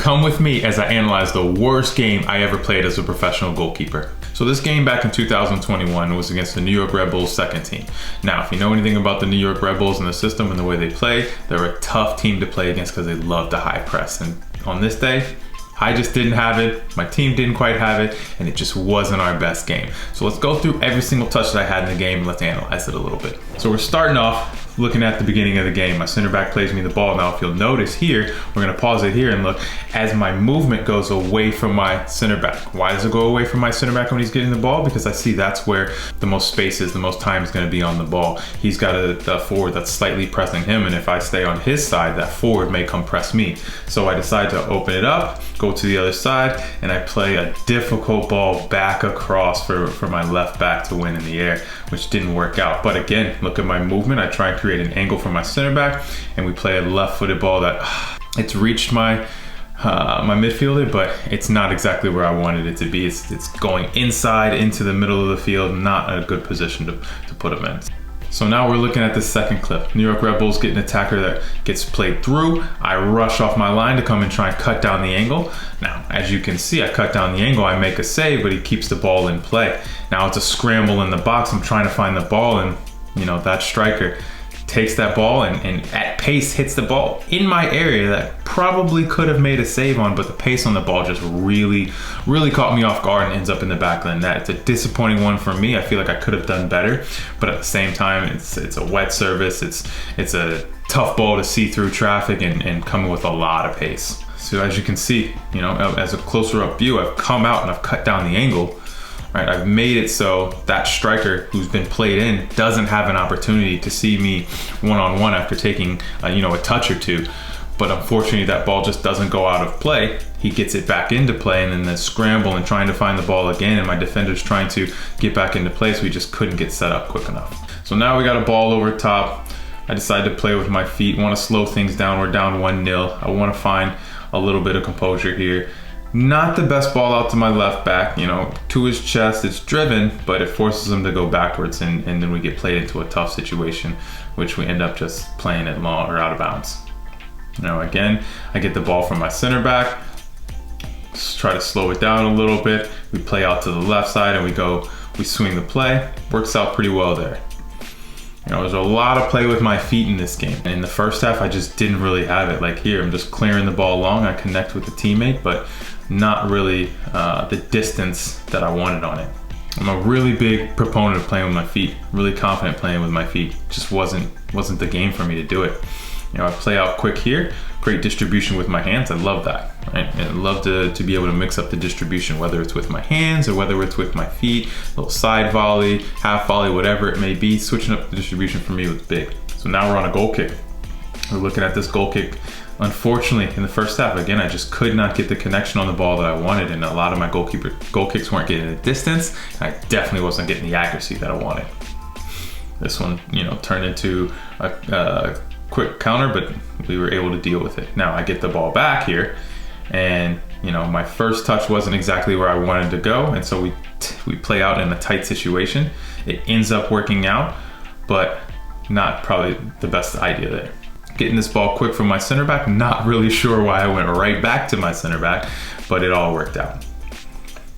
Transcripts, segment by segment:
Come with me as I analyze the worst game I ever played as a professional goalkeeper. So this game back in 2021 was against the New York Red Bulls second team. Now, if you know anything about the New York Red Bulls and the system and the way they play, they're a tough team to play against because they love to high press. And on this day, I just didn't have it, my team didn't quite have it, and it just wasn't our best game. So let's go through every single touch that I had in the game and let's analyze it a little bit. So we're starting off looking at the beginning of the game. My center back plays me the ball. Now if you'll notice here, we're gonna pause it here and look, as my movement goes away from my center back. Why does it go away from my center back when he's getting the ball? Because I see that's where the most space is, the most time is gonna be on the ball. He's got a forward that's slightly pressing him, and if I stay on his side, that forward may come press me. So I decide to open it up, go to the other side, and I play a difficult ball back across for my left back to win in the air, which didn't work out. But again, look at my movement. I try and create an angle for my center back, and we play a left-footed ball that it's reached my midfielder, but it's not exactly where I wanted it to be. It's going inside into the middle of the field, not a good position to put him in. So now we're looking at the second clip. New York Red Bulls get an attacker that gets played through. I rush off my line to come and try and cut down the angle. Now, as you can see, I cut down the angle, I make a save, but he keeps the ball in play. Now it's a scramble in the box. I'm trying to find the ball, and that striker takes that ball and at pace hits the ball in my area that probably could have made a save on, but the pace on the ball just really caught me off guard and ends up in the back of the net. It's a disappointing one for me. I feel like I could have done better, but at the same time, it's a wet service. It's a tough ball to see through traffic and coming with a lot of pace. So as you can see, as a closer up view, I've come out and I've cut down the angle. Right, I've made it so that striker who's been played in doesn't have an opportunity to see me one-on-one after taking a touch or two. But unfortunately, that ball just doesn't go out of play. He gets it back into play, and then the scramble and trying to find the ball again, and my defender's trying to get back into place. We just couldn't get set up quick enough. So now we got a ball over top. I decided to play with my feet, want to slow things down. We're down 1-0. I want to find a little bit of composure here. Not the best ball out to my left back, to his chest. It's driven, but it forces him to go backwards, and then we get played into a tough situation, which we end up just playing it long or out of bounds. Now again, I get the ball from my center back, just try to slow it down a little bit. We play out to the left side and we swing the play. Works out pretty well there. There's a lot of play with my feet in this game. In the first half, I just didn't really have it. Like here, I'm just clearing the ball long. I connect with the teammate, but not really the distance that I wanted on it. I'm a really big proponent of playing with my feet. Really confident playing with my feet. Just wasn't the game for me to do it. I play out quick here, great distribution with my hands. I love that, right? And I love to be able to mix up the distribution, whether it's with my hands or whether it's with my feet, a little side volley, half volley, whatever it may be. Switching up the distribution for me was big. So now we're on a goal kick. We're looking at this goal kick. Unfortunately, in the first half, again, I just could not get the connection on the ball that I wanted, and a lot of my goal kicks weren't getting the distance. I definitely wasn't getting the accuracy that I wanted. This one, turned into a quick counter, but we were able to deal with it. Now I get the ball back here, and my first touch wasn't exactly where I wanted to go, and so we play out in a tight situation. It ends up working out, but not probably the best idea there. Getting this ball quick from my center back, not really sure why I went right back to my center back, but it all worked out.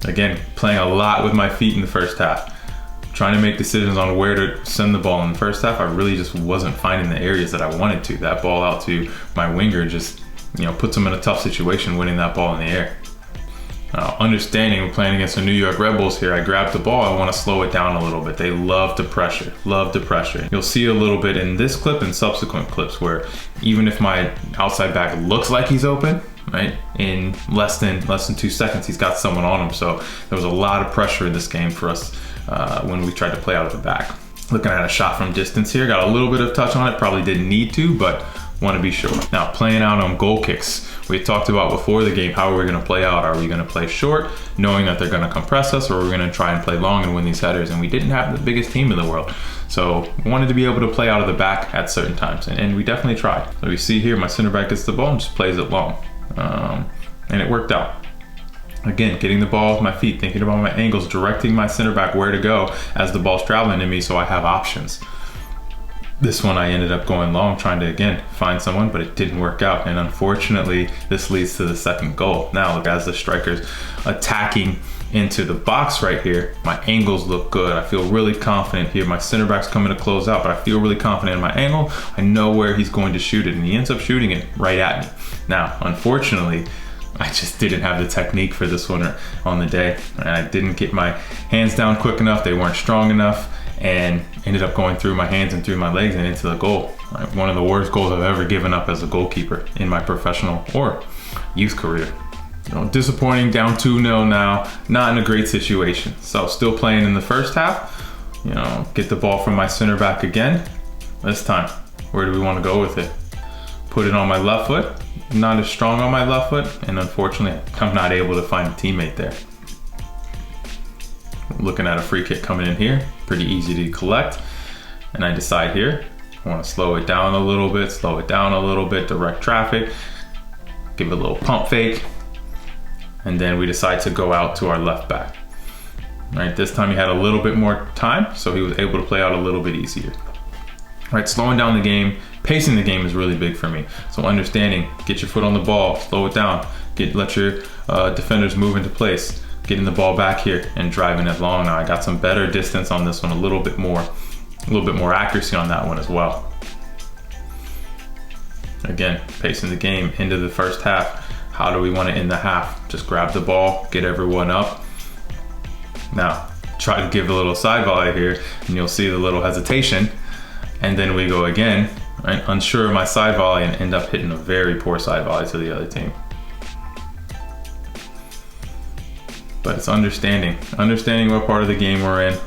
Again, playing a lot with my feet in the first half. Trying to make decisions on where to send the ball in the first half. I really just wasn't finding the areas that I wanted to. That ball out to my winger just, puts him in a tough situation winning that ball in the air. Understanding we're playing against the New York Red Bulls here, I grab the ball, I want to slow it down a little bit. They love to pressure. You'll see a little bit in this clip and subsequent clips where even if my outside back looks like he's open, right, in less than 2 seconds, he's got someone on him. So there was a lot of pressure in this game for us when we tried to play out of the back. Looking at a shot from distance here, got a little bit of touch on it, probably didn't need to, but want to be sure. Now playing out on goal kicks. We talked about before the game, how are we going to play out? Are we going to play short, knowing that they're going to compress us, or are we going to try and play long and win these headers? And we didn't have the biggest team in the world. So we wanted to be able to play out of the back at certain times, and we definitely tried. So you see here, my center back gets the ball and just plays it long. And it worked out. Again, getting the ball with my feet, thinking about my angles, directing my center back where to go as the ball's traveling to me so I have options. This one I ended up going long, trying to again find someone, but it didn't work out. And unfortunately, this leads to the second goal. Now look, as the striker's attacking into the box right here, my angles look good. I feel really confident here. My center back's coming to close out, but I feel really confident in my angle. I know where he's going to shoot it, and he ends up shooting it right at me. Now, unfortunately, I just didn't have the technique for this one on the day, and I didn't get my hands down quick enough. They weren't strong enough, and ended up going through my hands and through my legs and into the goal. One of the worst goals I've ever given up as a goalkeeper in my professional or youth career. Disappointing, down 2-0 now, not in a great situation. So still playing in the first half, get the ball from my center back again. This time, where do we want to go with it? Put it on my left foot, not as strong on my left foot, and unfortunately, I'm not able to find a teammate there. Looking at a free kick coming in here, pretty easy to collect. And I decide here, I want to slow it down a little bit, direct traffic, give it a little pump fake, and then we decide to go out to our left back. Right, this time he had a little bit more time, so he was able to play out a little bit easier. Right, slowing down the game, pacing the game is really big for me. So understanding, get your foot on the ball, slow it down, let your defenders move into place, getting the ball back here and driving it long. Now I got some better distance on this one, a little bit more accuracy on that one as well. Again, pacing the game into the first half. How do we want to end the half? Just grab the ball, get everyone up. Now, try to give a little side volley here, and you'll see the little hesitation. And then we go again, right? Unsure of my side volley, and end up hitting a very poor side volley to the other team. But it's understanding what part of the game we're in,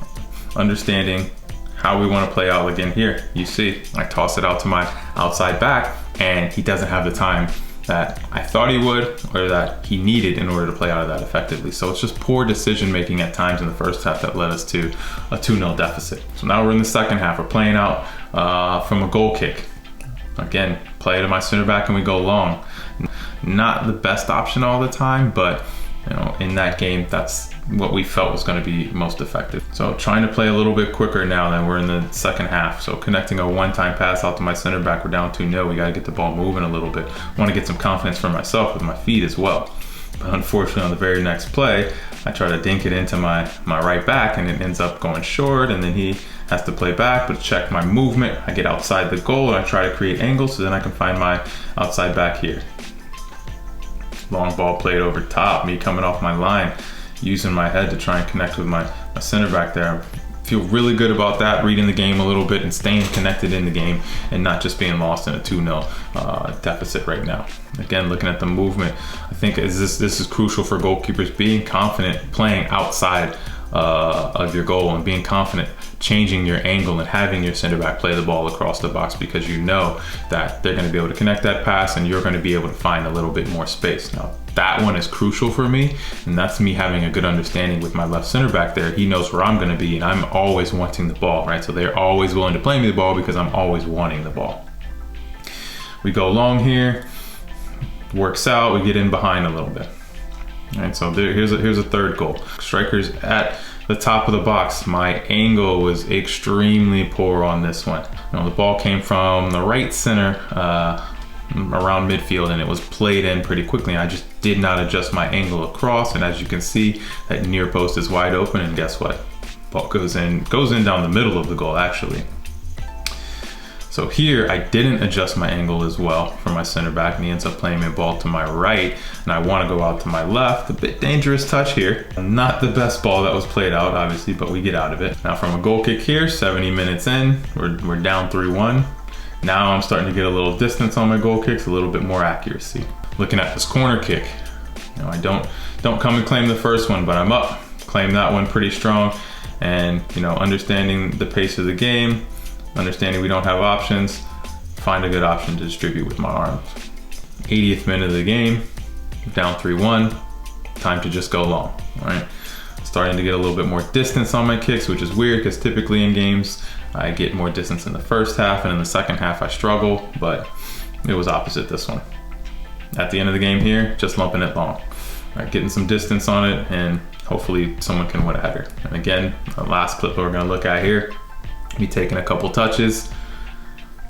understanding how we want to play out. Again here, you see, I toss it out to my outside back, and he doesn't have the time that I thought he would, or that he needed in order to play out of that effectively. So it's just poor decision making at times in the first half that led us to a 2-0 deficit. So now we're in the second half. We're playing out from a goal kick. Again, play it to my center back and we go long. Not the best option all the time, but in that game, that's what we felt was going to be most effective. So trying to play a little bit quicker now than we're in the second half. So connecting a one-time pass out to my center back, we're down 2-0. We got to get the ball moving a little bit. Want to get some confidence for myself with my feet as well. But unfortunately, on the very next play, I try to dink it into my right back, and it ends up going short, and then he has to play back, but check my movement. I get outside the goal, and I try to create angles so then I can find my outside back here. Long ball played over top, me coming off my line, using my head to try and connect with my center back there. I feel really good about that, reading the game a little bit and staying connected in the game and not just being lost in a 2-0 deficit right now. Again, looking at the movement, I think this is crucial for goalkeepers, being confident playing outside of your goal and being confident changing your angle and having your center back play the ball across the box, because you know that they're going to be able to connect that pass and you're going to be able to find a little bit more space. Now that one is crucial for me, and that's me having a good understanding with my left center back there. He knows where I'm going to be, and I'm always wanting the ball, right? So they're always willing to play me the ball because I'm always wanting the ball. We go long here, works out, we get in behind a little bit. All right, so here's a third goal. Strikers at the top of the box. My angle was extremely poor on this one. The ball came from the right center around midfield, and it was played in pretty quickly. I just did not adjust my angle across, and as you can see, that near post is wide open, and guess what? Ball goes in down the middle of the goal actually. So here, I didn't adjust my angle as well for my center back, and he ends up playing me a ball to my right, and I want to go out to my left. A bit dangerous touch here. Not the best ball that was played out, obviously, but we get out of it. Now from a goal kick here, 70 minutes in, we're down 3-1. Now I'm starting to get a little distance on my goal kicks, a little bit more accuracy. Looking at this corner kick, I don't come and claim the first one, but I'm up. Claim that one pretty strong, and understanding the pace of the game, understanding we don't have options, find a good option to distribute with my arms. 80th minute of the game, down 3-1, time to just go long, all right? Starting to get a little bit more distance on my kicks, which is weird because typically in games, I get more distance in the first half, and in the second half I struggle, but it was opposite this one. At the end of the game here, just lumping it long, right? Getting some distance on it, and hopefully someone can win a header. And again, the last clip we're gonna look at here, me taking a couple touches,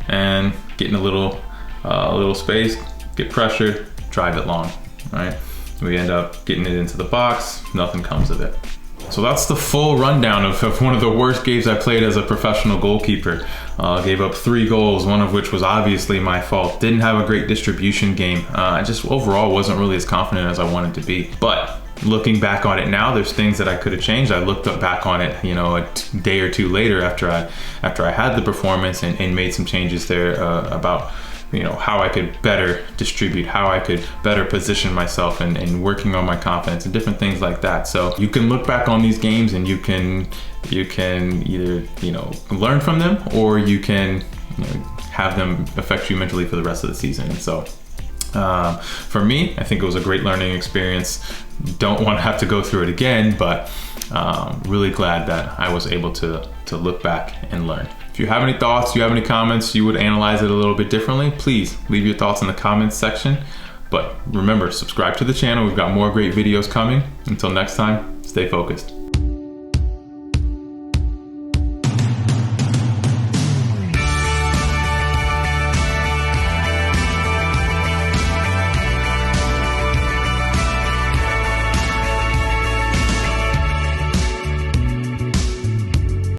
and get in a little space, get pressure, drive it long, right? We end up getting it into the box, nothing comes of it. So that's the full rundown of one of the worst games I played as a professional goalkeeper. Gave up 3 goals, one of which was obviously my fault. Didn't have a great distribution game. I just overall wasn't really as confident as I wanted to be. But looking back on it now, there's things that I could have changed. I looked back on it, you know, a day or two later after I had the performance and made some changes there about, you know, how I could better distribute, how I could better position myself, and working on my confidence and different things like that. So you can look back on these games and you can either, you know, learn from them, or you can, you know, have them affect you mentally for the rest of the season. And so for me, I think it was a great learning experience. Don't want to have to go through it again, but really glad that I was able to look back and learn. If you have any thoughts, you have any comments, you would analyze it a little bit differently, please leave your thoughts in the comments section. But remember, subscribe to the channel. We've got more great videos coming. Until next time, stay focused.